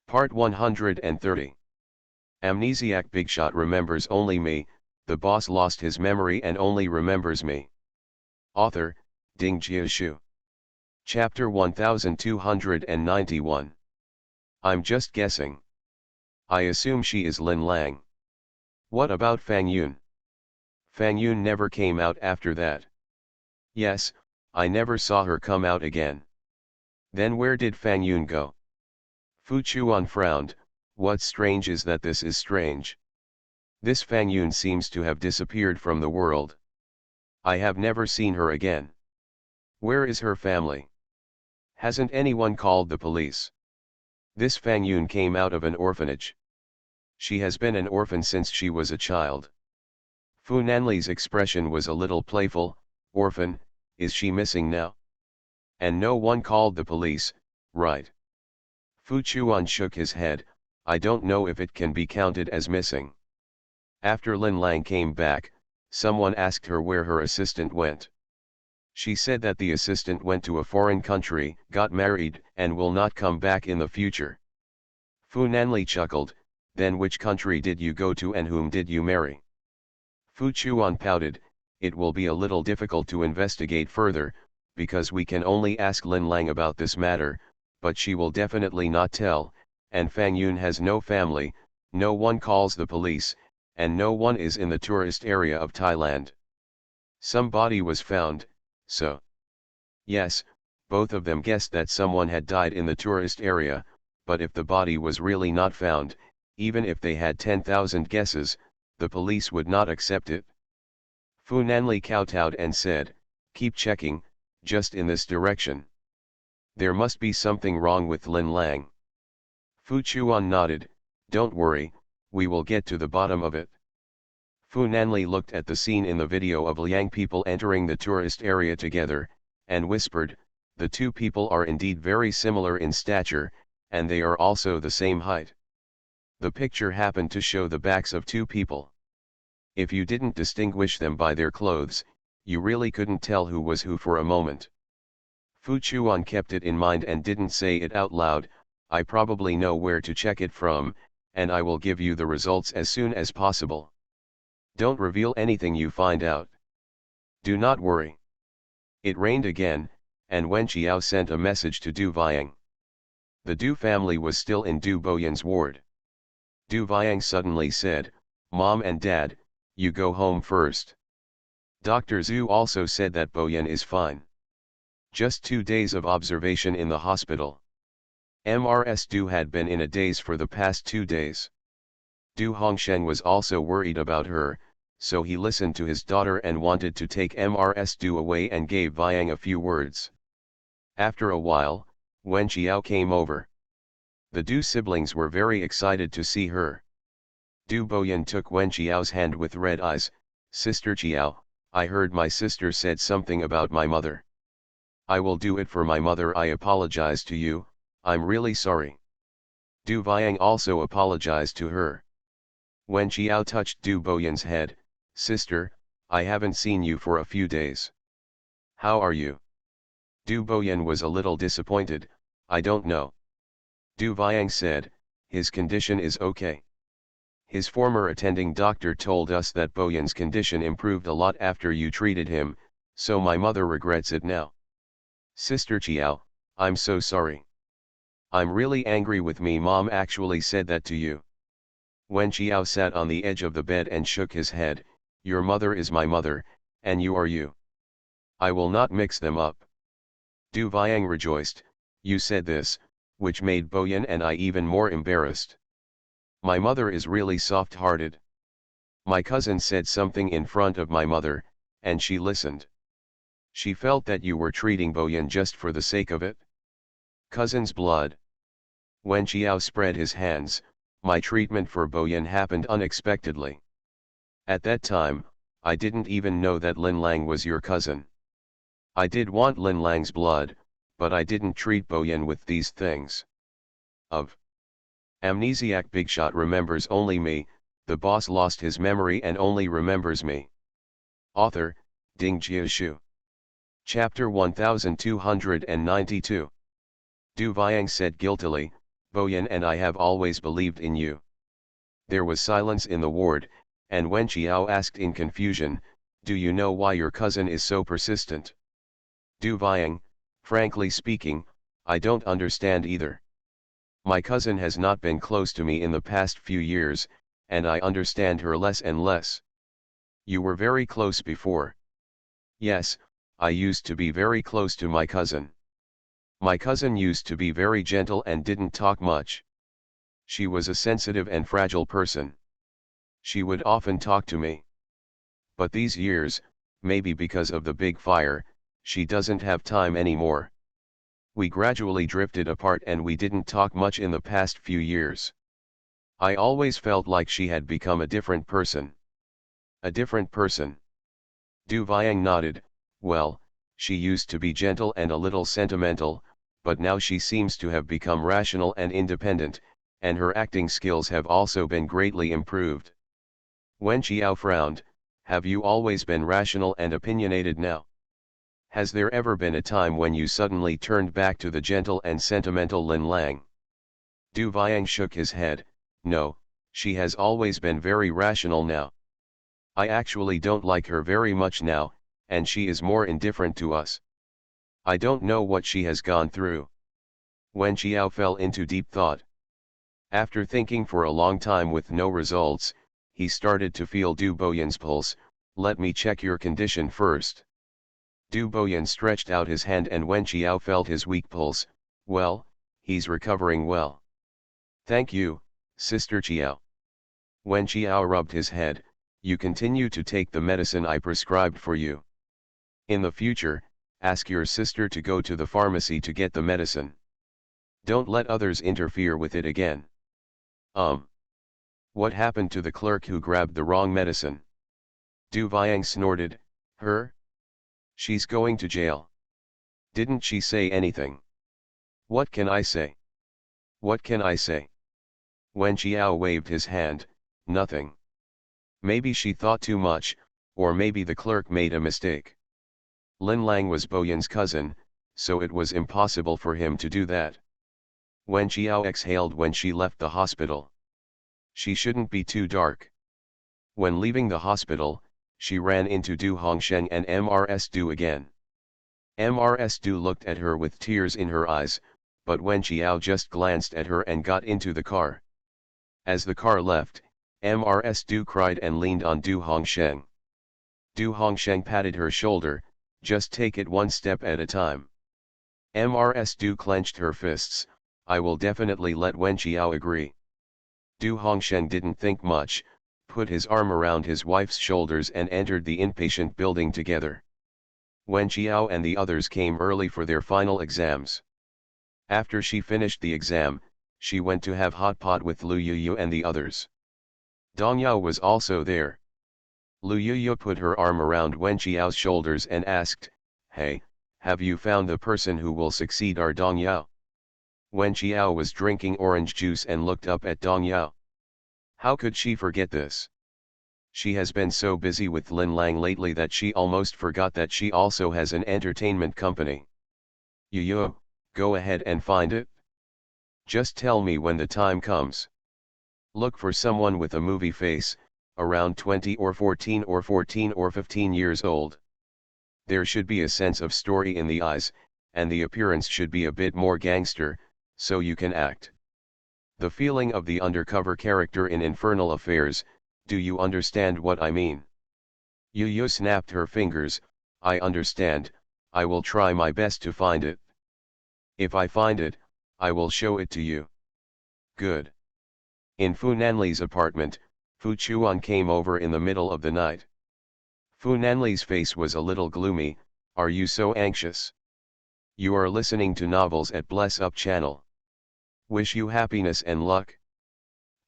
Part 130. Amnesiac Bigshot remembers only me, the boss lost his memory and only remembers me. Author, Ding Jiashu. Chapter 1291. I'm just guessing. I assume she is Lin Lang. What about Fang Yun? Fang Yun never came out after that. Yes, I never saw her come out again. Then where did Fang Yun go? Fu Chuan frowned. What's strange is that this is strange. This Fang Yun seems to have disappeared from the world. I have never seen her again. Where is her family? Hasn't anyone called the police? This Fang Yun came out of an orphanage. She has been an orphan since she was a child. Fu Nanli's expression was a little playful. Orphan, is she missing now? And no one called the police, right? Fu Chuan shook his head. I don't know if it can be counted as missing. After Lin Lang came back, someone asked her where her assistant went. She said that the assistant went to a foreign country, got married, and will not come back in the future. Fu Nanli chuckled. Then which country did you go to and whom did you marry? Fu Chuan pouted. It will be a little difficult to investigate further, because we can only ask Lin Lang about this matter, but she will definitely not tell, and Fang Yun has no family, no one calls the police, and no one is in the tourist area of Thailand. Some body was found, so. Yes, both of them guessed that someone had died in the tourist area, but if the body was really not found, even if they had 10,000 guesses, the police would not accept it. Fu Nanli kowtowed and said, keep checking, just in this direction. There must be something wrong with Lin Lang. Fu Chuan nodded. Don't worry, we will get to the bottom of it. Fu Nanli looked at the scene in the video of Liang people entering the tourist area together, and whispered, the two people are indeed very similar in stature, and they are also the same height. The picture happened to show the backs of two people. If you didn't distinguish them by their clothes, you really couldn't tell who was who for a moment. Fu Chuan kept it in mind and didn't say it out loud. I probably know where to check it from, and I will give you the results as soon as possible. Don't reveal anything you find out. Do not worry. It rained again, and Wen Qiao sent a message to Du Viang. The Du family was still in Du Boyan's ward. Du Viang suddenly said, Mom and Dad, you go home first. Dr. Zhu also said that Boyan is fine. Just 2 days of observation in the hospital. Mrs. Du had been in a daze for the past 2 days. Du Hongshen was also worried about her, so he listened to his daughter and wanted to take Mrs. Du away and gave Viang a few words. After a while, Wen Qiao came over. The Du siblings were very excited to see her. Du Boyan took Wen Qiao's hand with red eyes. Sister Qiao, I heard my sister said something about my mother. I will do it for my mother. I apologize to you, I'm really sorry. Du Viang also apologized to her. Wen Qiao touched Du Boyan's head. Sister, I haven't seen you for a few days. How are you? Du Boyan was a little disappointed. I don't know. Du Viang said, his condition is okay. His former attending doctor told us that Boyan's condition improved a lot after you treated him, so my mother regrets it now. Sister Qiao, I'm so sorry. I'm really angry with me. Mom actually said that to you. Wen Qiao sat on the edge of the bed and shook his head. Your mother is my mother, and you are you. I will not mix them up. Du Viang rejoiced. You said this, which made Boyan and I even more embarrassed. My mother is really soft-hearted. My cousin said something in front of my mother, and she listened. She felt that you were treating Boyan just for the sake of it. Cousin's blood. Wen Qiao spread his hands. My treatment for Boyan happened unexpectedly. At that time, I didn't even know that Lin Lang was your cousin. I did want Lin Lang's blood, but I didn't treat Boyan with these things. Of Amnesiac Bigshot remembers only me, the boss lost his memory and only remembers me. Author, Ding Jiashu. Chapter 1292. Du Viang said guiltily, Boyan and I have always believed in you. There was silence in the ward, and Wen Qiao asked in confusion, do you know why your cousin is so persistent? Du Viang, frankly speaking, I don't understand either. My cousin has not been close to me in the past few years, and I understand her less and less. You were very close before. Yes, I used to be very close to my cousin. My cousin used to be very gentle and didn't talk much. She was a sensitive and fragile person. She would often talk to me. But these years, maybe because of the big fire, she doesn't have time anymore. We gradually drifted apart and we didn't talk much in the past few years. I always felt like she had become a different person. A different person. Du Viang nodded, well, she used to be gentle and a little sentimental, but now she seems to have become rational and independent, and her acting skills have also been greatly improved. Wen Qiao frowned, have you always been rational and opinionated now? Has there ever been a time when you suddenly turned back to the gentle and sentimental Lin Lang? Du Viang shook his head, no, she has always been very rational now. I actually don't like her very much now, and she is more indifferent to us. I don't know what she has gone through. Wen Qiao fell into deep thought. After thinking for a long time with no results, he started to feel Du Boyan's pulse. Let me check your condition first. Du Boyan stretched out his hand and Wen Qiao felt his weak pulse. Well, he's recovering well. Thank you, Sister Qiao. Wen Qiao rubbed his head, you continue to take the medicine I prescribed for you. In the future, ask your sister to go to the pharmacy to get the medicine. Don't let others interfere with it again. What happened to the clerk who grabbed the wrong medicine? Du Viang snorted, her? She's going to jail. Didn't she say anything? What can I say? What can I say? Wen Qiao waved his hand, nothing. Maybe she thought too much, or maybe the clerk made a mistake. Lin Lang was Boyan's cousin, so it was impossible for him to do that. Wen Qiao exhaled when she left the hospital. She shouldn't be too dark. When leaving the hospital, she ran into Du Hongsheng and Mrs. Du again. Mrs. Du looked at her with tears in her eyes, but Wen Qiao just glanced at her and got into the car. As the car left, Mrs. Du cried and leaned on Du Hongsheng. Du Hongsheng patted her shoulder, just take it one step at a time. Mrs. Du clenched her fists, I will definitely let Wen Qiao agree. Du Hongsheng didn't think much, put his arm around his wife's shoulders and entered the inpatient building together. Wen Qiao and the others came early for their final exams. After she finished the exam, she went to have hot pot with Lu Yuyu and the others. Dong Yao was also there. Lu Yuyu put her arm around Wen Qiao's shoulders and asked, hey, have you found the person who will succeed our Dong Yao? Wen Qiao was drinking orange juice and looked up at Dong Yao. How could she forget this? She has been so busy with Lin Lang lately that she almost forgot that she also has an entertainment company. Yuyu, go ahead and find it. Just tell me when the time comes. Look for someone with a movie face, around 20 or 14 or 14 or 15 years old. There should be a sense of story in the eyes, and the appearance should be a bit more gangster, so you can act. The feeling of the undercover character in Infernal Affairs, do you understand what I mean? Yuyu snapped her fingers, I understand, I will try my best to find it. If I find it, I will show it to you. Good. In Fu Nanli's apartment, Fu Chuan came over in the middle of the night. Fu Nanli's face was a little gloomy, are you so anxious? You are listening to novels at Bless Up channel. Wish you happiness and luck.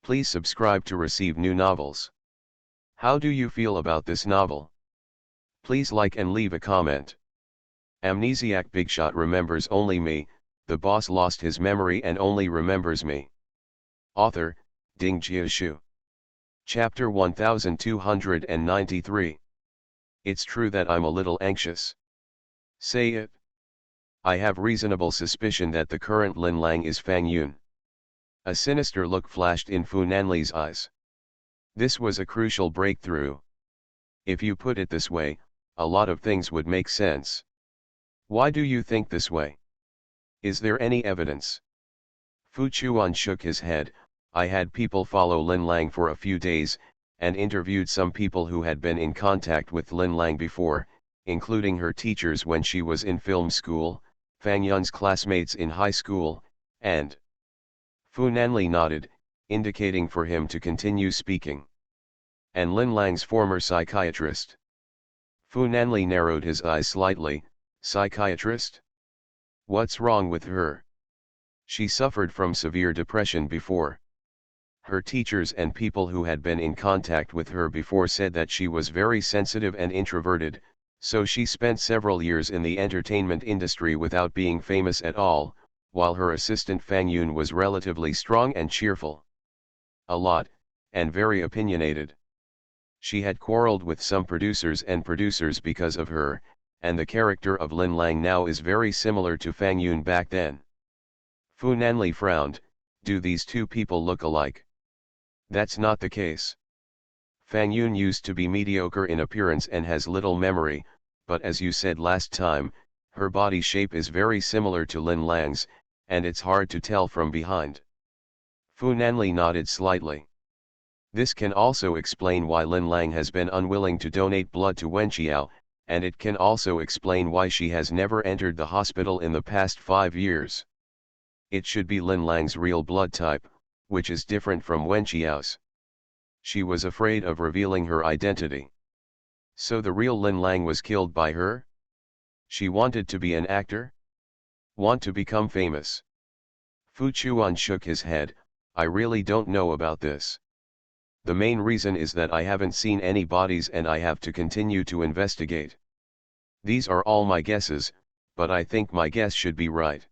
Please subscribe to receive new novels. How do you feel about this novel? Please like and leave a comment. Amnesiac Bigshot remembers only me, the boss lost his memory and only remembers me. Author, Ding Jiashu. Chapter 1293. It's true that I'm a little anxious. Say it. I have reasonable suspicion that the current Lin Lang is Fang Yun. A sinister look flashed in Fu Nanli's eyes. This was a crucial breakthrough. If you put it this way, a lot of things would make sense. Why do you think this way? Is there any evidence? Fu Chuan shook his head. I had people follow Lin Lang for a few days, and interviewed some people who had been in contact with Lin Lang before, including her teachers when she was in film school, Fang Yun's classmates in high school, and Fu Nanli nodded, indicating for him to continue speaking. And Lin Lang's former psychiatrist. Fu Nanli narrowed his eyes slightly. Psychiatrist? What's wrong with her? She suffered from severe depression before. Her teachers and people who had been in contact with her before said that she was very sensitive and introverted, so she spent several years in the entertainment industry without being famous at all, while her assistant Fang Yun was relatively strong and cheerful. A lot, and very opinionated. She had quarreled with some producers because of her, and the character of Lin Lang now is very similar to Fang Yun back then. Fu Nanli frowned. Do these two people look alike? That's not the case. Fang Yun used to be mediocre in appearance and has little memory, but as you said last time, her body shape is very similar to Lin Lang's, and it's hard to tell from behind. Fu Nanli nodded slightly. This can also explain why Lin Lang has been unwilling to donate blood to Wenqiao, and it can also explain why she has never entered the hospital in the past 5 years. It should be Lin Lang's real blood type, which is different from Wenqiao's. She was afraid of revealing her identity. So the real Lin Lang was killed by her? She wanted to be an actor? Want to become famous? Fu Chuan shook his head. I really don't know about this. The main reason is that I haven't seen any bodies and I have to continue to investigate. These are all my guesses, but I think my guess should be right.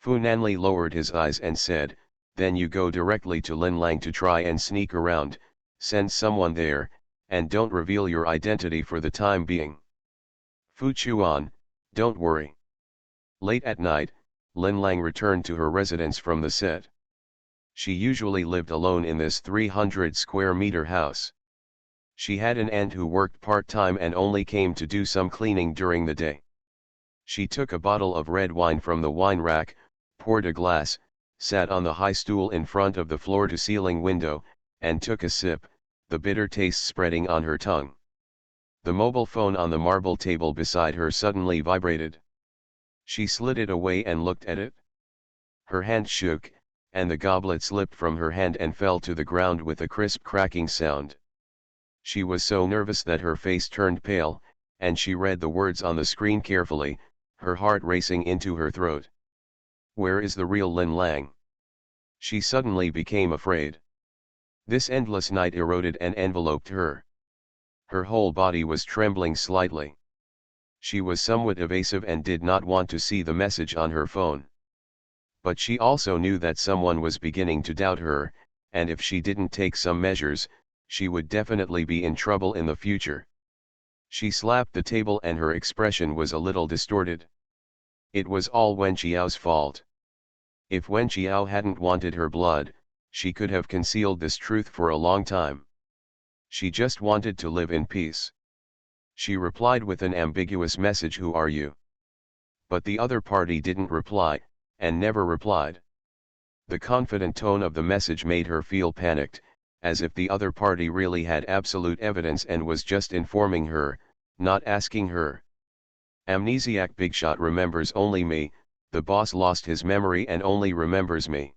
Fu Nanli lowered his eyes and said, then you go directly to Lin Lang to try and sneak around, send someone there, and don't reveal your identity for the time being. Fu Chuan, don't worry. Late at night, Lin Lang returned to her residence from the set. She usually lived alone in this 300 square meter house. She had an aunt who worked part-time and only came to do some cleaning during the day. She took a bottle of red wine from the wine rack, poured a glass, sat on the high stool in front of the floor-to-ceiling window, and took a sip, the bitter taste spreading on her tongue. The mobile phone on the marble table beside her suddenly vibrated. She slid it away and looked at it. Her hand shook, and the goblet slipped from her hand and fell to the ground with a crisp cracking sound. She was so nervous that her face turned pale, and she read the words on the screen carefully, her heart racing into her throat. Where is the real Lin Lang? She suddenly became afraid. This endless night eroded and enveloped her. Her whole body was trembling slightly. She was somewhat evasive and did not want to see the message on her phone. But she also knew that someone was beginning to doubt her, and if she didn't take some measures, she would definitely be in trouble in the future. She slapped the table and her expression was a little distorted. It was all Wenqiao's fault. If Wenqiao hadn't wanted her blood, she could have concealed this truth for a long time. She just wanted to live in peace. She replied with an ambiguous message, "Who are you?" But the other party didn't reply, and never replied. The confident tone of the message made her feel panicked, as if the other party really had absolute evidence and was just informing her, not asking her. Amnesiac Bigshot remembers only me, the boss lost his memory and only remembers me.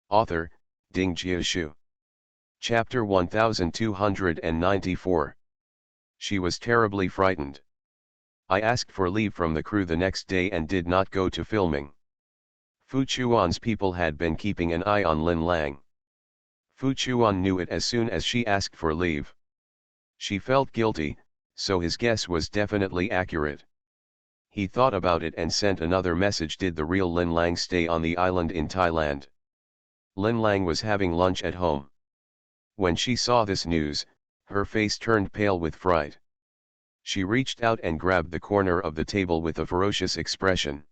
Author, Ding Jiashu. Chapter 1294. She was terribly frightened. I asked for leave from the crew the next day and did not go to filming. Fu Chuan's people had been keeping an eye on Lin Lang. Fu Chuan knew it as soon as she asked for leave. She felt guilty, so his guess was definitely accurate. He thought about it and sent another message. Did the real Lin Lang stay on the island in Thailand? Lin Lang was having lunch at home. When she saw this news, her face turned pale with fright. She reached out and grabbed the corner of the table with a ferocious expression.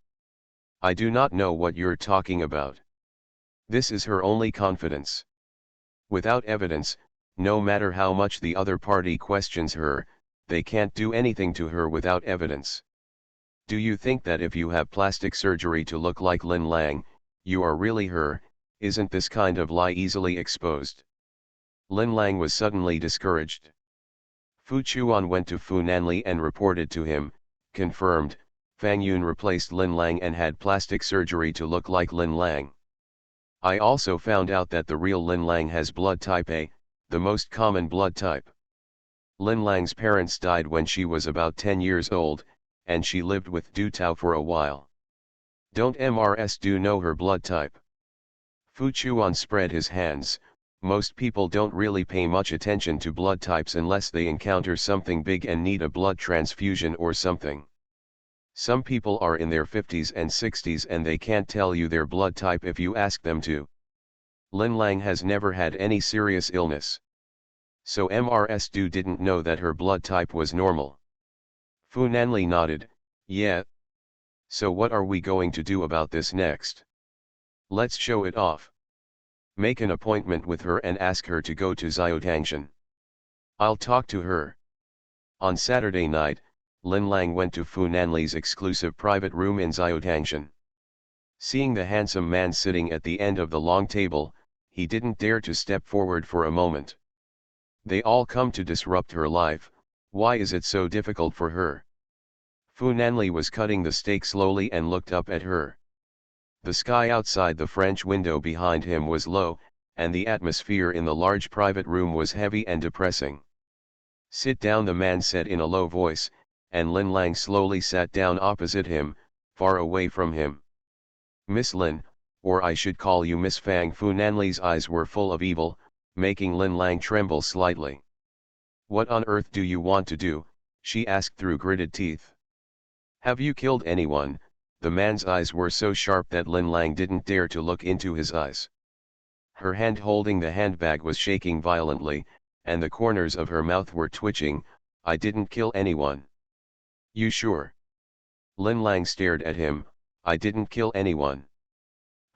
I do not know what you're talking about. This is her only confidence. Without evidence, no matter how much the other party questions her, they can't do anything to her without evidence. Do you think that if you have plastic surgery to look like Lin Lang, you are really her? Isn't this kind of lie easily exposed? Lin Lang was suddenly discouraged. Fu Chuan went to Fu Nanli and reported to him, confirmed, Fang Yun replaced Lin Lang and had plastic surgery to look like Lin Lang. I also found out that the real Lin Lang has blood type A, the most common blood type. Lin Lang's parents died when she was about 10 years old, and she lived with Du Tao for a while. Don't Mrs. Du know her blood type? Fu Chuan spread his hands. Most people don't really pay much attention to blood types unless they encounter something big and need a blood transfusion or something. Some people are in their 50s and 60s and they can't tell you their blood type if you ask them to. Lin Lang has never had any serious illness. So Mrs. Du didn't know that her blood type was normal. Fu Nanli nodded, yeah. So what are we going to do about this next? Let's show it off. Make an appointment with her and ask her to go to Xiaotangshan. I'll talk to her. On Saturday night, Lin Lang went to Fu Nanli's exclusive private room in Xiaotangshan. Seeing the handsome man sitting at the end of the long table, he didn't dare to step forward for a moment. They all come to disrupt her life, why is it so difficult for her? Fu Nanli was cutting the steak slowly and looked up at her. The sky outside the French window behind him was low, and the atmosphere in the large private room was heavy and depressing. Sit down, the man said in a low voice, and Lin Lang slowly sat down opposite him, far away from him. Miss Lin, or I should call you Miss Fang. Fu Nanli's eyes were full of evil, making Lin Lang tremble slightly. What on earth do you want to do? She asked through gritted teeth. Have you killed anyone? The man's eyes were so sharp that Lin Lang didn't dare to look into his eyes. Her hand holding the handbag was shaking violently, and the corners of her mouth were twitching. I didn't kill anyone. You sure? Lin Lang stared at him. I didn't kill anyone.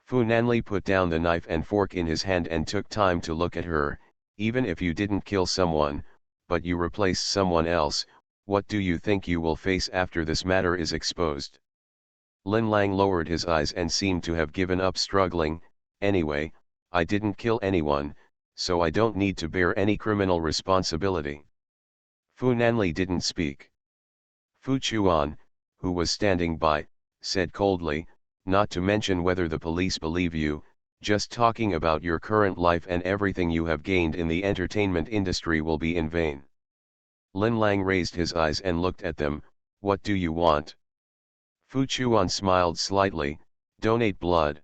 Fu Nanli put down the knife and fork in his hand and took time to look at her. Even if you didn't kill someone, but you replaced someone else, what do you think you will face after this matter is exposed? Lin Lang lowered his eyes and seemed to have given up struggling. Anyway, I didn't kill anyone, so I don't need to bear any criminal responsibility. Fu Nanli didn't speak. Fu Chuan, who was standing by, said coldly, not to mention whether the police believe you, just talking about your current life and everything you have gained in the entertainment industry will be in vain. Lin Lang raised his eyes and looked at them. What do you want? Fu Chuan smiled slightly, donate blood.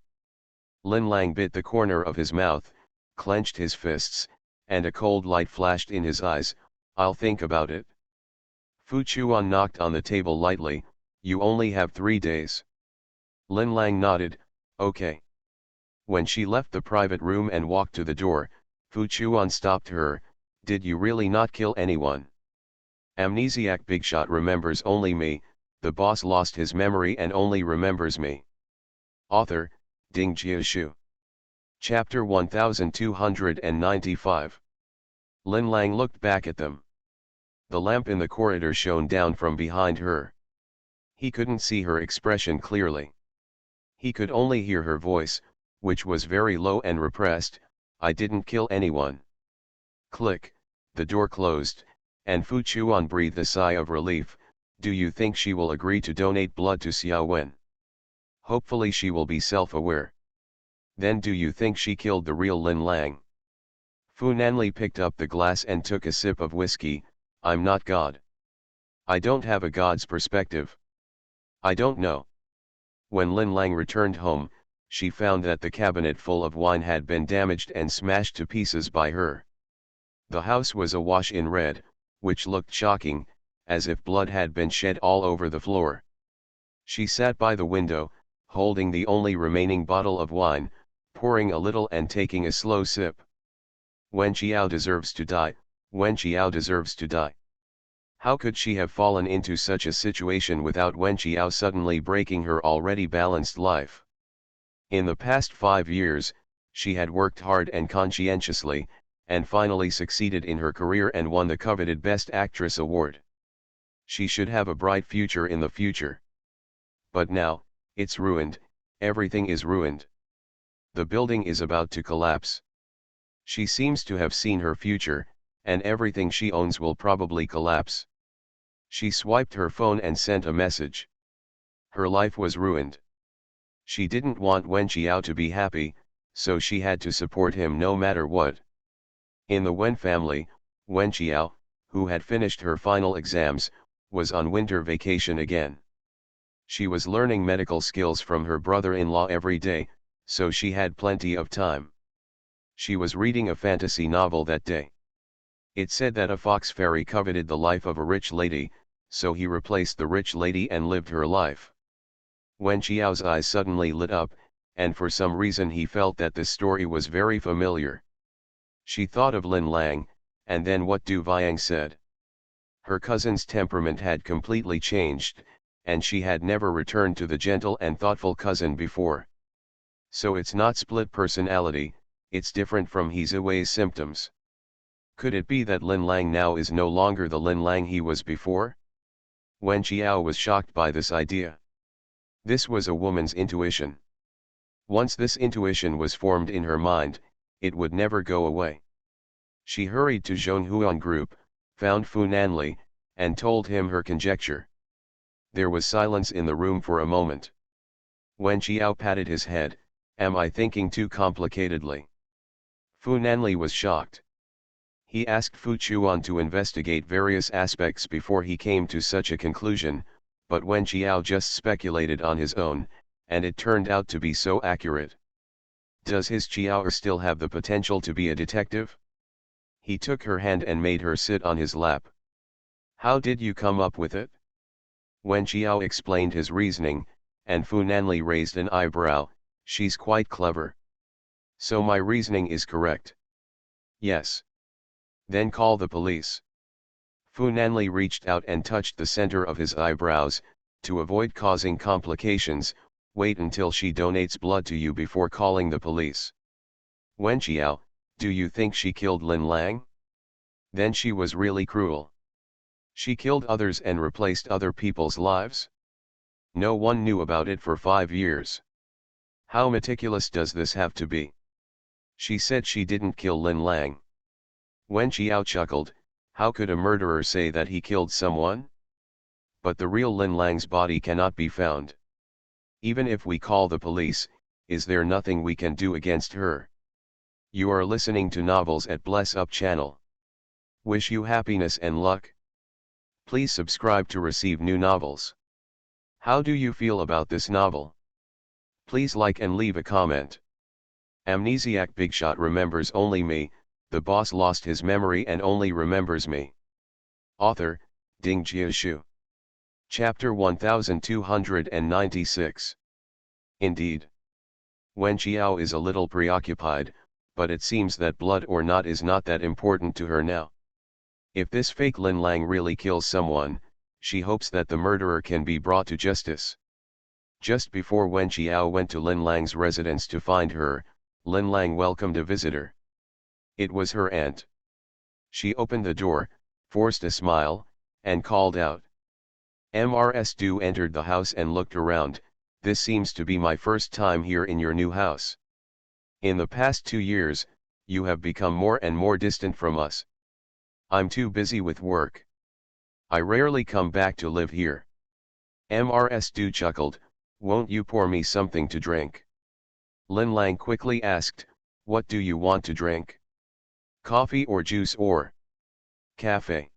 Lin Lang bit the corner of his mouth, clenched his fists, and a cold light flashed in his eyes. I'll think about it. Fu Chuan knocked on the table lightly. You only have 3 days. Lin Lang nodded, okay. When she left the private room and walked to the door, Fu Chuan stopped her. Did you really not kill anyone? Amnesiac Bigshot remembers only me. The boss lost his memory and only remembers me. Author, Ding Jiashu. Chapter 1295. Lin Lang looked back at them. The lamp in the corridor shone down from behind her. He couldn't see her expression clearly. He could only hear her voice, which was very low and repressed. I didn't kill anyone. Click, the door closed, and Fu Chuan breathed a sigh of relief. Do you think she will agree to donate blood to Xiao Wen? Hopefully she will be self-aware. Then do you think she killed the real Lin Lang? Fu Nanli picked up the glass and took a sip of whiskey. I'm not God. I don't have a God's perspective. I don't know. When Lin Lang returned home, she found that the cabinet full of wine had been damaged and smashed to pieces by her. The house was awash in red, which looked shocking, as if blood had been shed all over the floor. She sat by the window, holding the only remaining bottle of wine, pouring a little and taking a slow sip. Wen Qiao deserves to die, Wen Qiao deserves to die. How could she have fallen into such a situation without Wen Qiao suddenly breaking her already balanced life? In the past 5 years, She had worked hard and conscientiously, and finally succeeded in her career and won the coveted Best Actress award. She should have a bright future in the future. But now, it's ruined, everything is ruined. The building is about to collapse. She seems to have seen her future, and everything she owns will probably collapse. She swiped her phone and sent a message. Her life was ruined. She didn't want Wen Qiao to be happy, so she had to support him no matter what. In the Wen family, Wen Qiao, who had finished her final exams, was on winter vacation again. She was learning medical skills from her brother-in-law every day, so she had plenty of time. She was reading a fantasy novel that day. It said that a fox fairy coveted the life of a rich lady, so he replaced the rich lady and lived her life. Wen Qiao's eyes suddenly lit up, and for some reason he felt that this story was very familiar. She thought of Lin Lang, and then what Du Viang said. Her cousin's temperament had completely changed, and she had never returned to the gentle and thoughtful cousin before. So it's not split personality, it's different from Hezuwei's symptoms. Could it be that Lin Lang now is no longer the Lin Lang he was before? Wen Qiao was shocked by this idea. This was a woman's intuition. Once this intuition was formed in her mind, it would never go away. She hurried to Zhonghuan Group, found Fu Nanli, and told him her conjecture. There was silence in the room for a moment. Wen Qiao patted his head. Am I thinking too complicatedly? Fu Nanli was shocked. He asked Fu Chuan to investigate various aspects before he came to such a conclusion, but Wen Qiao just speculated on his own, and it turned out to be so accurate. Does his Qiao still have the potential to be a detective? He took her hand and made her sit on his lap. How did you come up with it? Wen Qiao explained his reasoning, and Fu Nanli raised an eyebrow. She's quite clever. So my reasoning is correct? Yes. Then call the police. Fu Nanli reached out and touched the center of his eyebrows. To avoid causing complications, wait until she donates blood to you before calling the police. Wen Qiao, do you think she killed Lin Lang? Then she was really cruel. She killed others and replaced other people's lives? No one knew about it for 5 years. How meticulous does this have to be? She said she didn't kill Lin Lang. Wen Qiao chuckled. How could a murderer say that he killed someone? But the real Lin Lang's body cannot be found. Even if we call the police, is there nothing we can do against her? You are listening to Novels at Bless Up channel. Wish you happiness and luck. Please subscribe to receive new novels. How do you feel about this novel? Please like and leave a comment. Amnesiac Bigshot remembers only me. The boss lost his memory and only remembers me. Author, Ding Jiashu. Chapter 1296. Indeed. Wen Qiao is a little preoccupied, but it seems that blood or not is not that important to her now. If this fake Lin Lang really kills someone, she hopes that the murderer can be brought to justice. Just before Wen Qiao went to Lin Lang's residence to find her, Lin Lang welcomed a visitor. It was her aunt. She opened the door, forced a smile, and called out. Mrs. Du entered the house and looked around. This seems to be my first time here in your new house. In the past 2 years, you have become more and more distant from us. I'm too busy with work. I rarely come back to live here. Mrs. Du chuckled. Won't you pour me something to drink? Lin Lang quickly asked, what do you want to drink? Coffee or juice or cafe?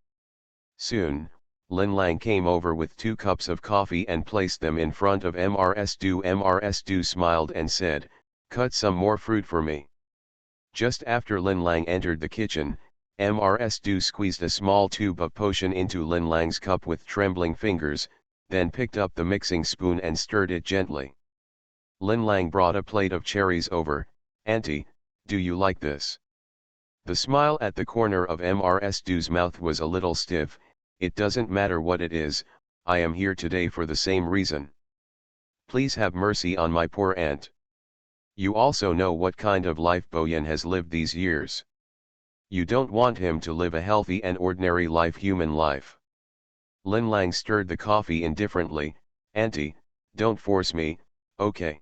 Soon, Lin Lang came over with 2 cups of coffee and placed them in front of Mrs. Du. Mrs. Du smiled and said, cut some more fruit for me. Just after Lin Lang entered the kitchen, Mrs. Du squeezed a small tube of potion into Lin Lang's cup with trembling fingers, then picked up the mixing spoon and stirred it gently. Lin Lang brought a plate of cherries over. Auntie, do you like this? The smile at the corner of Mrs. Du's mouth was a little stiff. It doesn't matter what it is, I am here today for the same reason. Please have mercy on my poor aunt. You also know what kind of life Boyan has lived these years. You don't want him to live a healthy and ordinary life, human life. Lin Lang stirred the coffee indifferently. Auntie, don't force me, okay?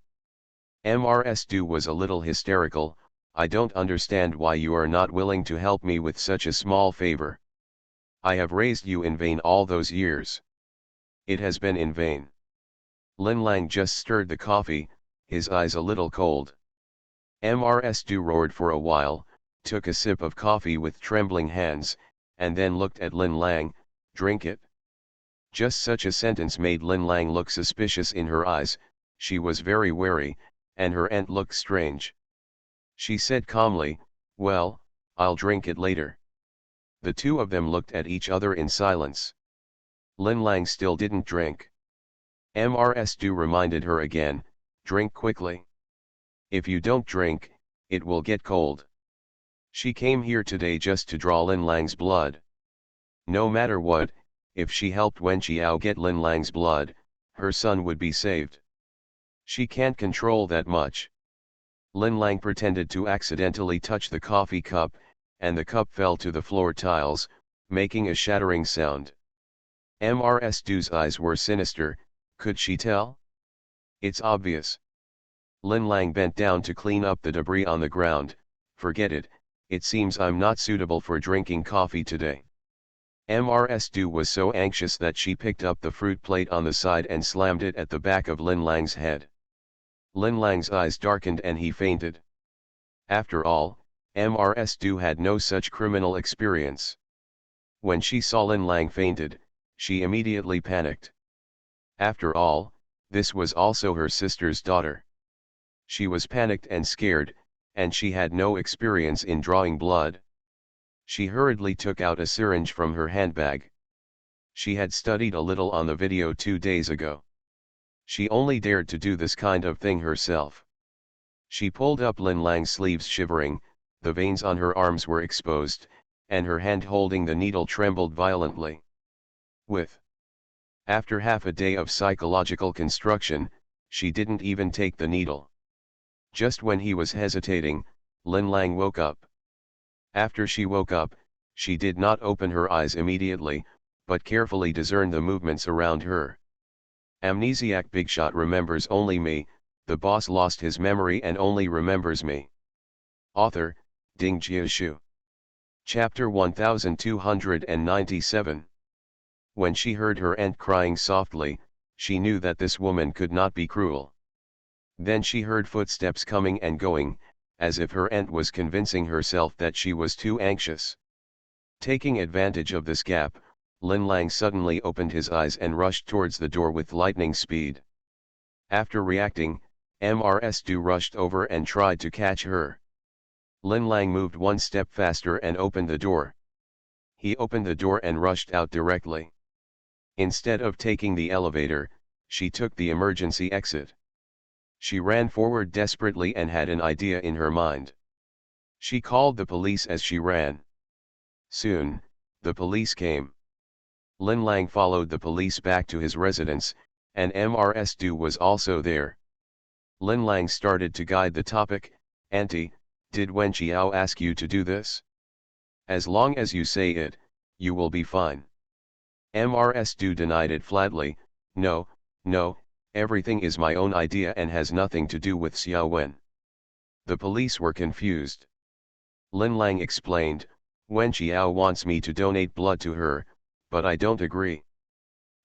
Mrs. Du was a little hysterical. I don't understand why you are not willing to help me with such a small favor. I have raised you in vain all those years. It has been in vain. Lin Lang just stirred the coffee, his eyes a little cold. Mrs. Du roared for a while, took a sip of coffee with trembling hands, and then looked at Lin Lang. Drink it. Just such a sentence made Lin Lang look suspicious in her eyes. She was very wary, and her aunt looked strange. She said calmly, well, I'll drink it later. The two of them looked at each other in silence. Lin Lang still didn't drink. Mrs. Du reminded her again, drink quickly. If you don't drink, it will get cold. She came here today just to draw Lin Lang's blood. No matter what, if she helped Wen Qiao get Lin Lang's blood, her son would be saved. She can't control that much. Lin Lang pretended to accidentally touch the coffee cup, and the cup fell to the floor tiles, making a shattering sound. Mrs. Du's eyes were sinister. Could she tell? It's obvious. Lin Lang bent down to clean up the debris on the ground. Forget it, it seems I'm not suitable for drinking coffee today. Mrs. Du was so anxious that she picked up the fruit plate on the side and slammed it at the back of Lin Lang's head. Lin Lang's eyes darkened and he fainted. After all, Mrs. Du had no such criminal experience. When she saw Lin Lang fainted, she immediately panicked. After all, this was also her sister's daughter. She was panicked and scared, and she had no experience in drawing blood. She hurriedly took out a syringe from her handbag. She had studied a little on the video 2 days ago. She only dared to do this kind of thing herself. She pulled up Lin Lang's sleeves, shivering, the veins on her arms were exposed, and her hand holding the needle trembled violently. After half a day of psychological construction, she didn't even take the needle. Just when he was hesitating, Lin Lang woke up. After she woke up, she did not open her eyes immediately, but carefully discerned the movements around her. Amnesiac Bigshot remembers only me, the boss lost his memory and only remembers me. Author, Ding Jiashu. Chapter 1297. When she heard her aunt crying softly, she knew that this woman could not be cruel. Then she heard footsteps coming and going, as if her aunt was convincing herself that she was too anxious. Taking advantage of this gap, Lin Lang suddenly opened his eyes and rushed towards the door with lightning speed. After reacting, Mrs. Du rushed over and tried to catch her. Lin Lang moved one step faster and opened the door. He opened the door and rushed out directly. Instead of taking the elevator, she took the emergency exit. She ran forward desperately and had an idea in her mind. She called the police as she ran. Soon, the police came. Lin Lang followed the police back to his residence, and Mrs. Du was also there. Lin Lang started to guide the topic. Auntie, did Wen Qiao ask you to do this? As long as you say it, you will be fine. Mrs. Du denied it flatly. No, everything is my own idea and has nothing to do with Xiao Wen. The police were confused. Lin Lang explained, Wen Qiao wants me to donate blood to her, but I don't agree.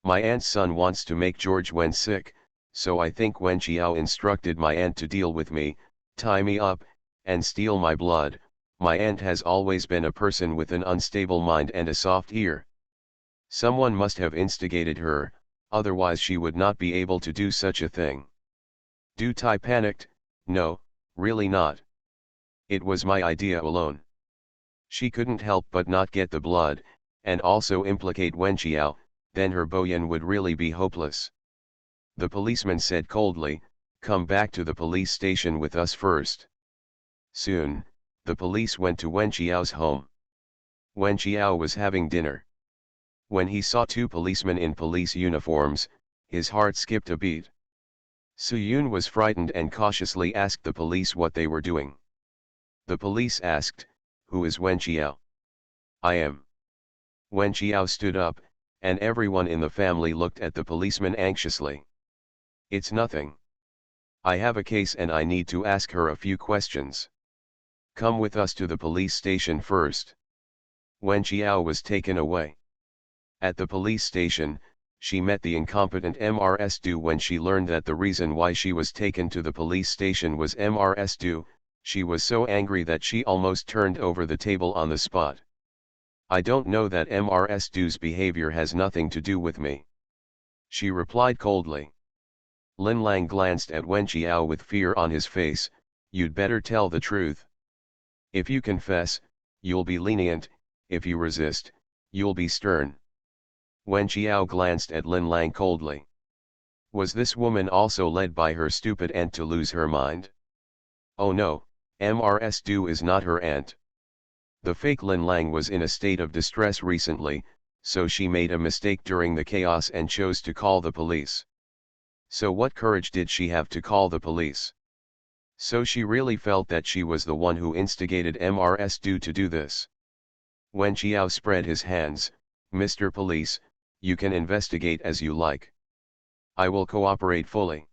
My aunt's son wants to make George Wen sick, so I think Wen Qiao instructed my aunt to deal with me, tie me up, and steal my blood. My aunt has always been a person with an unstable mind and a soft ear. Someone must have instigated her, otherwise she would not be able to do such a thing. Du Tai panicked. No, really not. It was my idea alone. She couldn't help but not get the blood, and also implicate Wen Qiao, then her Boyan would really be hopeless. The policeman said coldly, come back to the police station with us first. Soon, the police went to Wen Qiao's home. Wen Qiao was having dinner. When he saw two policemen in police uniforms, his heart skipped a beat. Soo-yoon was frightened and cautiously asked the police what they were doing. The police asked, "Who is Wen Qiao?" "I am." Wen Qiao stood up, and everyone in the family looked at the policeman anxiously. "It's nothing. I have a case and I need to ask her a few questions. Come with us to the police station first." Wen Qiao was taken away. At the police station, she met the incompetent MRS Du. When she learned that the reason why she was taken to the police station was MRS Du, she was so angry that she almost turned over the table on the spot. "I don't know that MRS Du's behavior has nothing to do with me," she replied coldly. Lin Lang glanced at Wen Qiao with fear on his face. "You'd better tell the truth. If you confess, you'll be lenient; if you resist, you'll be stern." Wen Qiao glanced at Lin Lang coldly. Was this woman also led by her stupid aunt to lose her mind? Oh no, MRS Du is not her aunt. The fake Lin Lang was in a state of distress recently, so she made a mistake during the chaos and chose to call the police. So what courage did she have to call the police? So she really felt that she was the one who instigated MRS Du to do this. Wen Qiao spread his hands. "Mr. Police, you can investigate as you like. I will cooperate fully.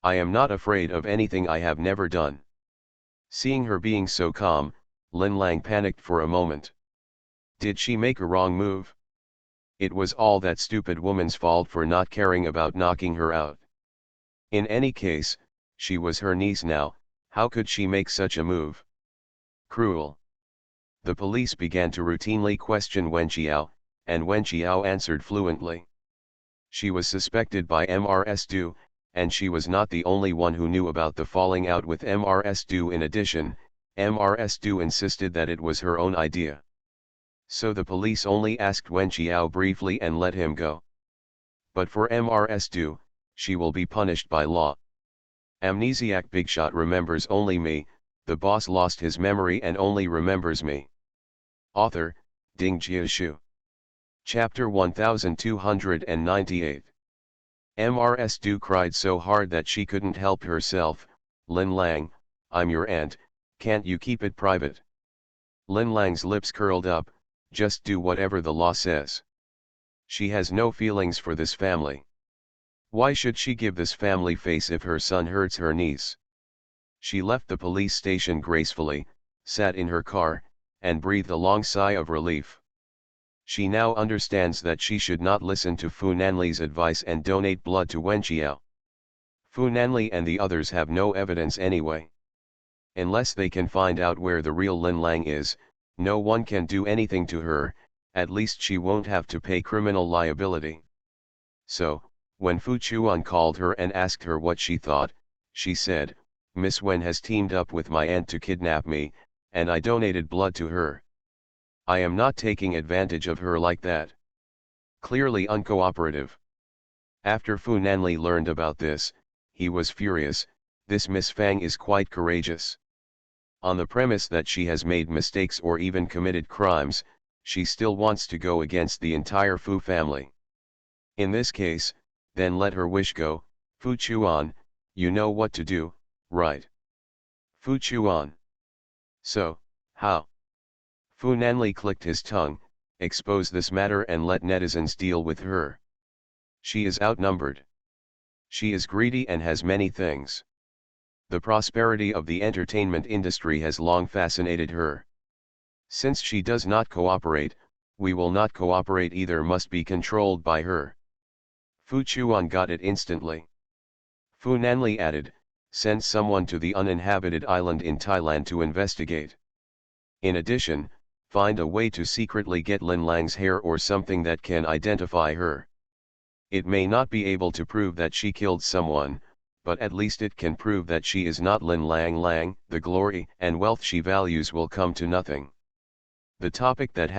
I am not afraid of anything I have never done." Seeing her being so calm, Lin Lang panicked for a moment. Did she make a wrong move? It was all that stupid woman's fault for not caring about knocking her out. In any case, she was her niece now. How could she make such a move? Cruel. The police began to routinely question Wen Qiao, and Wen Qiao answered fluently. She was suspected by MRS Du, and she was not the only one who knew about the falling out with MRS Du. In addition, MRS Du insisted that it was her own idea. So the police only asked Wen Qiao briefly and let him go. But for MRS Du, she will be punished by law. Amnesiac Bigshot remembers only me. The boss lost his memory and only remembers me. Author, Ding Jiashu. Chapter 1298. MRS Du cried so hard that she couldn't help herself. "Lin Lang, I'm your aunt, can't you keep it private?" Lin Lang's lips curled up. "Just do whatever the law says." She has no feelings for this family. Why should she give this family face if her son hurts her niece? She left the police station gracefully, sat in her car, and breathed a long sigh of relief. She now understands that she should not listen to Fu Nanli's advice and donate blood to Wen Qiao. Fu Nanli and the others have no evidence anyway. Unless they can find out where the real Lin Lang is, no one can do anything to her. At least she won't have to pay criminal liability. So, when Fu Chuan called her and asked her what she thought, she said, "Miss Wen has teamed up with my aunt to kidnap me, and I donated blood to her. I am not taking advantage of her like that." Clearly uncooperative. After Fu Nanli learned about this, he was furious. This Miss Fang is quite courageous. On the premise that she has made mistakes or even committed crimes, she still wants to go against the entire Fu family. In this case, then let her wish go. "Fu Chuan, you know what to do, right?" "Fu Chuan. So, how?" Fu Nanli clicked his tongue. "Expose this matter and let netizens deal with her. She is outnumbered. She is greedy and has many things. The prosperity of the entertainment industry has long fascinated her. Since she does not cooperate, we will not cooperate either, must be controlled by her." Fu Chuan got it instantly. Fu Nanli added, "Send someone to the uninhabited island in Thailand to investigate. In addition, find a way to secretly get Lin Lang's hair or something that can identify her. It may not be able to prove that she killed someone, but at least it can prove that she is not Lin Lang. The glory and wealth she values will come to nothing." The topic that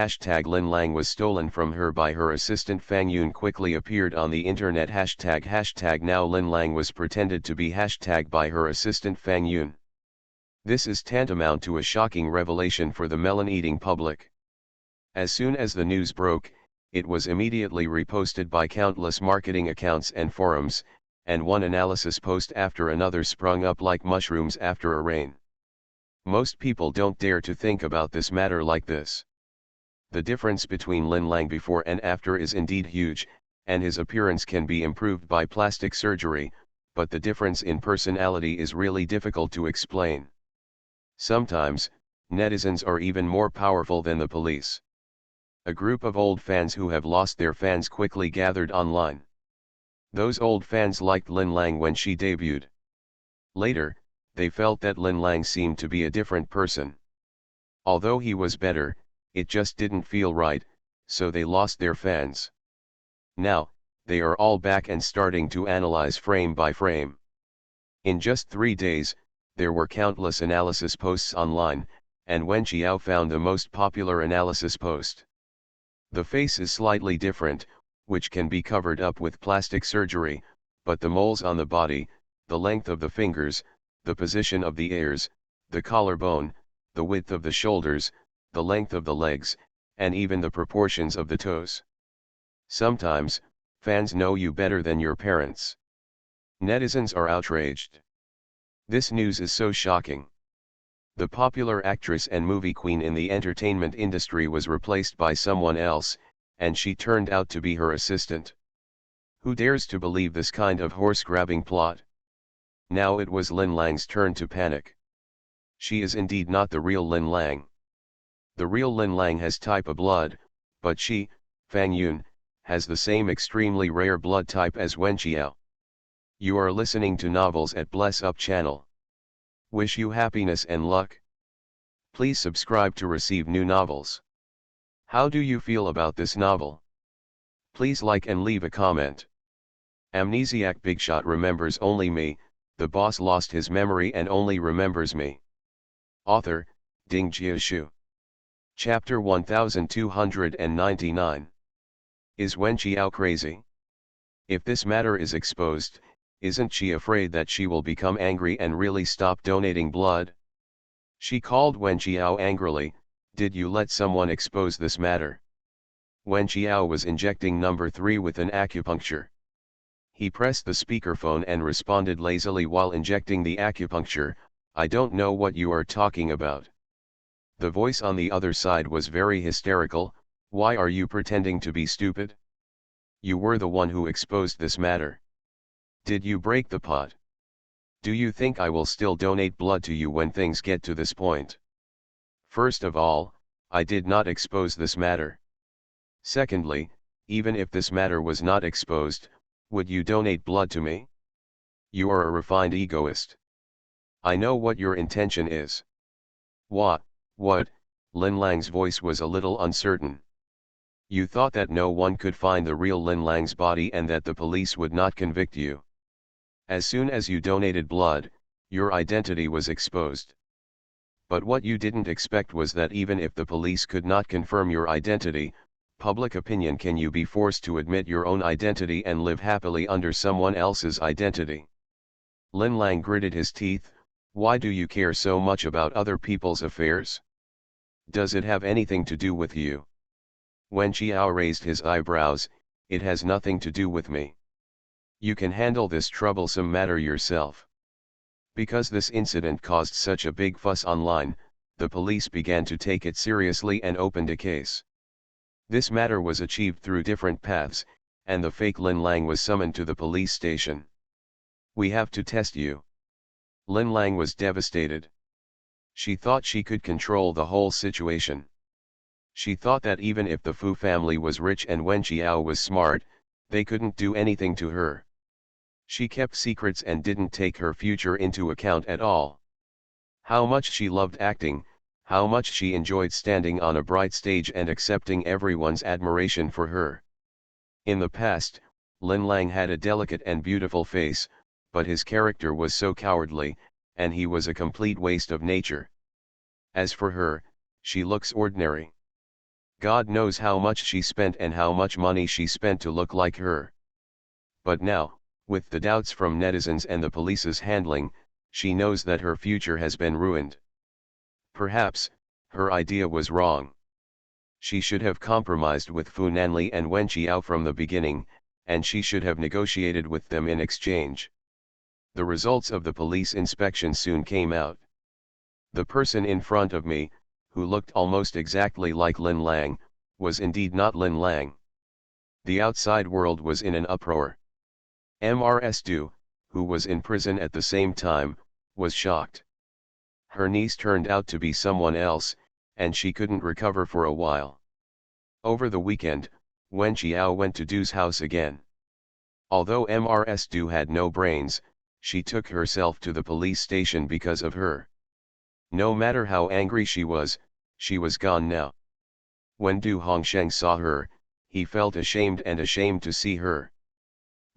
#Lin Lang was stolen from her by her assistant Fang Yun quickly appeared on the internet. #Now Lin Lang was pretended to be by her assistant Fang Yun. This is tantamount to a shocking revelation for the melon-eating public. As soon as the news broke, it was immediately reposted by countless marketing accounts and forums, and one analysis post after another sprung up like mushrooms after a rain. Most people don't dare to think about this matter like this. The difference between Lin Lang before and after is indeed huge, and his appearance can be improved by plastic surgery, but the difference in personality is really difficult to explain. Sometimes, netizens are even more powerful than the police. A group of old fans who have lost their fans quickly gathered online. Those old fans liked Lin Lang when she debuted. Later, they felt that Lin Lang seemed to be a different person. Although he was better, it just didn't feel right, so they lost their fans. Now, they are all back and starting to analyze frame by frame. In just 3 days, there were countless analysis posts online, and Wen Qiao found the most popular analysis post. The face is slightly different, which can be covered up with plastic surgery, but the moles on the body, the length of the fingers, the position of the ears, the collarbone, the width of the shoulders, the length of the legs, and even the proportions of the toes. Sometimes, fans know you better than your parents. Netizens are outraged. This news is so shocking. The popular actress and movie queen in the entertainment industry was replaced by someone else, and she turned out to be her assistant. Who dares to believe this kind of horse-grabbing plot? Now it was Lin Lang's turn to panic. She is indeed not the real Lin Lang. The real Lin Lang has type A blood, but she, Fang Yun, has the same extremely rare blood type as Wen Qiao. You are listening to Novels at Bless Up channel. Wish you happiness and luck. Please subscribe to receive new novels. How do you feel about this novel? Please like and leave a comment. Amnesiac Bigshot remembers only me, the boss lost his memory and only remembers me. Author, Ding Jiashu. Chapter 1299. Is Wen Qiao crazy? If this matter is exposed, isn't she afraid that she will become angry and really stop donating blood? She called Wen Qiao angrily, "Did you let someone expose this matter?" Wen Qiao was injecting number 3 with an acupuncture. He pressed the speakerphone and responded lazily while injecting the acupuncture, "I don't know what you are talking about." The voice on the other side was very hysterical, "Why are you pretending to be stupid? You were the one who exposed this matter. Did you break the pot? Do you think I will still donate blood to you when things get to this point? First of all, I did not expose this matter. Secondly, even if this matter was not exposed, would you donate blood to me? You are a refined egoist. I know what your intention is." What? Lin Lang's voice was a little uncertain. "You thought that no one could find the real Lin Lang's body and that the police would not convict you. As soon as you donated blood, your identity was exposed. But what you didn't expect was that even if the police could not confirm your identity, public opinion can you be forced to admit your own identity and live happily under someone else's identity." Lin Lang gritted his teeth, "Why do you care so much about other people's affairs? Does it have anything to do with you?" Wen Qiao raised his eyebrows, "It has nothing to do with me. You can handle this troublesome matter yourself." Because this incident caused such a big fuss online, the police began to take it seriously and opened a case. This matter was achieved through different paths, and the fake Lin Lang was summoned to the police station. "We have to test you." Lin Lang was devastated. She thought she could control the whole situation. She thought that even if the Fu family was rich and Wen Qiao was smart, they couldn't do anything to her. She kept secrets and didn't take her future into account at all. How much she loved acting, how much she enjoyed standing on a bright stage and accepting everyone's admiration for her. In the past, Lin Lang had a delicate and beautiful face, but his character was so cowardly, and he was a complete waste of nature. As for her, she looks ordinary. God knows how much she spent and how much money she spent to look like her. But now, with the doubts from netizens and the police's handling, she knows that her future has been ruined. Perhaps, her idea was wrong. She should have compromised with Fu Nanli and Wen Qiao from the beginning, and she should have negotiated with them in exchange. The results of the police inspection soon came out. The person in front of me, who looked almost exactly like Lin Lang, was indeed not Lin Lang. The outside world was in an uproar. Mrs. Du, who was in prison at the same time, was shocked. Her niece turned out to be someone else, and she couldn't recover for a while. Over the weekend, Wen Qiao went to Du's house again. Although Mrs. Du had no brains, she took herself to the police station because of her. No matter how angry she was gone now. When Du Hongsheng saw her, he felt ashamed to see her.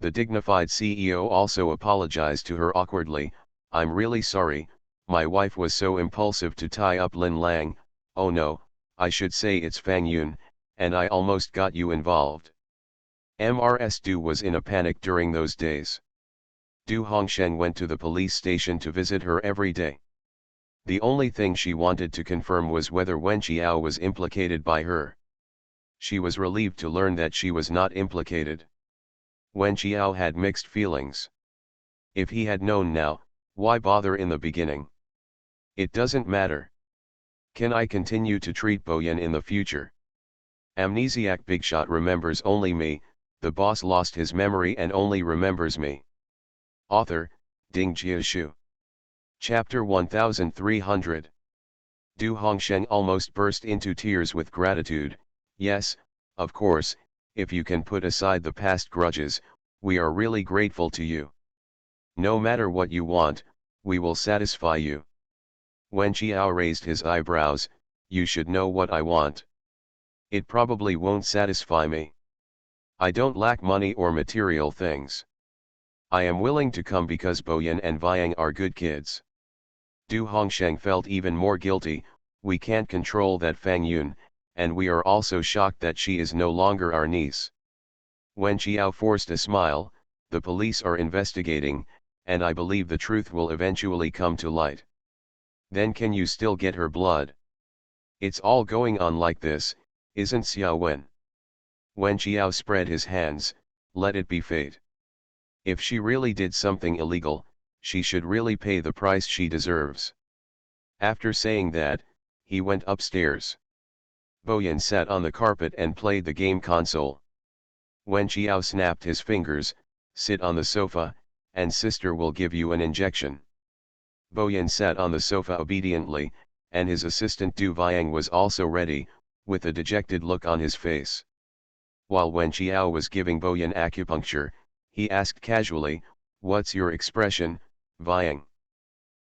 The dignified CEO also apologized to her awkwardly. "I'm really sorry, my wife was so impulsive to tie up Lin Lang. Oh no, I should say it's Fang Yun, and I almost got you involved." Mrs. Du was in a panic during those days. Du Hongsheng went to the police station to visit her every day. The only thing she wanted to confirm was whether Wen Qiao was implicated by her. She was relieved to learn that she was not implicated. Wen Qiao had mixed feelings. If he had known now, why bother in the beginning? It doesn't matter. Can I continue to treat Boyan in the future? Amnesiac Bigshot remembers only me, the boss lost his memory and only remembers me. Author, Ding Jiashu. Chapter 1300. Du Hongsheng almost burst into tears with gratitude. "Yes, of course, if you can put aside the past grudges, we are really grateful to you. No matter what you want, we will satisfy you." Wen Qiao raised his eyebrows. "You should know what I want. It probably won't satisfy me. I don't lack money or material things. I am willing to come because Boyan and Viang are good kids." Du Hongsheng felt even more guilty. "We can't control that Fang Yun, and we are also shocked that she is no longer our niece." Wen Qiao forced a smile. "The police are investigating, and I believe the truth will eventually come to light. Then can you still get her blood? It's all going on like this, isn't Xiao Wen?" Wen Qiao spread his hands. "Let it be fate. If she really did something illegal, she should really pay the price she deserves." After saying that, he went upstairs. Boyan sat on the carpet and played the game console. Wen Qiao snapped his fingers. "Sit on the sofa, and sister will give you an injection." Boyan sat on the sofa obediently, and his assistant Du Viang was also ready, with a dejected look on his face. While Wen Qiao was giving Boyan acupuncture, he asked casually, "What's your expression, Viang?"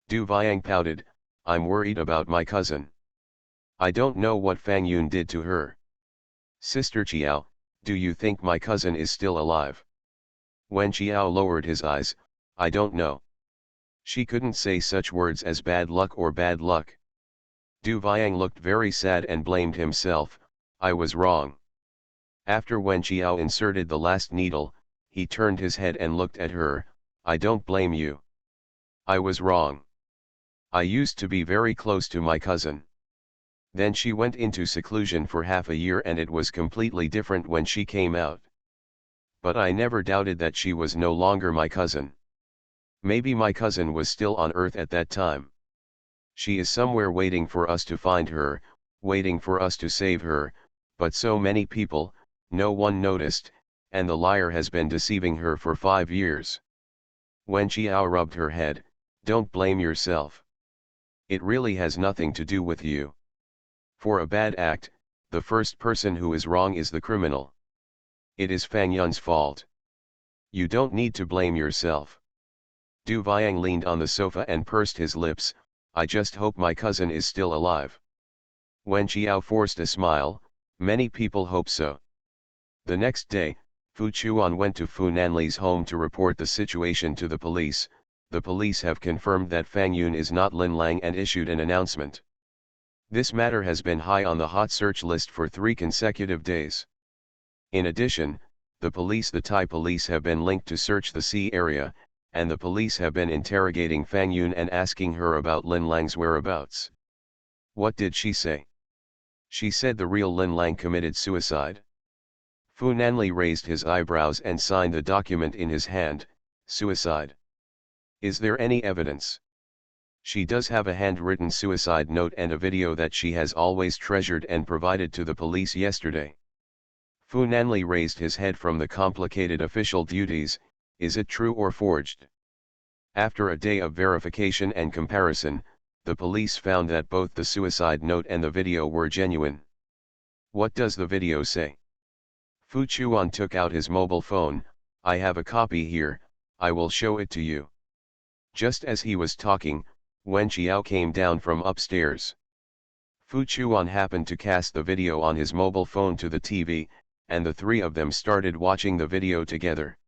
Du Viang pouted. "I'm worried about my cousin. I don't know what Fang Yun did to her." "Sister Qiao, do you think my cousin is still alive?" Wen Qiao lowered his eyes. "I don't know. She couldn't say such words as bad luck or bad luck." Du Viang looked very sad and blamed himself. "I was wrong." After Wen Qiao inserted the last needle, he turned his head and looked at her. "I don't blame you. I was wrong. I used to be very close to my cousin. Then she went into seclusion for half a year and it was completely different when she came out. But I never doubted that she was no longer my cousin. Maybe my cousin was still on Earth at that time. She is somewhere waiting for us to find her, waiting for us to save her, but so many people, no one noticed, and the liar has been deceiving her for 5 years." Wen Qiao rubbed her head. "Don't blame yourself. It really has nothing to do with you. For a bad act, the first person who is wrong is the criminal. It is Fang Yun's fault. You don't need to blame yourself." Du Viang leaned on the sofa and pursed his lips. "I just hope my cousin is still alive." Wen Qiao forced a smile. "Many people hope so." The next day, Fu Chuan went to Fu Nanli's home to report the situation to the police. "The police have confirmed that Fang Yun is not Lin Lang and issued an announcement. This matter has been high on the hot search list for 3 consecutive days. In addition, the Thai police have been linked to search the sea area, and the police have been interrogating Fang Yun and asking her about Lin Lang's whereabouts." "What did she say?" "She said the real Lin Lang committed suicide." Fu Nanli raised his eyebrows and signed the document in his hand. Suicide. Is there any evidence? She does have a handwritten suicide note and a video that she has always treasured and provided to the police yesterday. Fu Nanli raised his head from the complicated official duties. Is it true or forged? After a day of verification and comparison, the police found that both the suicide note and the video were genuine. What does the video say? Fu Chuan took out his mobile phone. I have a copy here, I will show it to you. Just as he was talking, Wen Qiao came down from upstairs. Fu Chuan happened to cast the video on his mobile phone to the TV, and the three of them started watching the video together.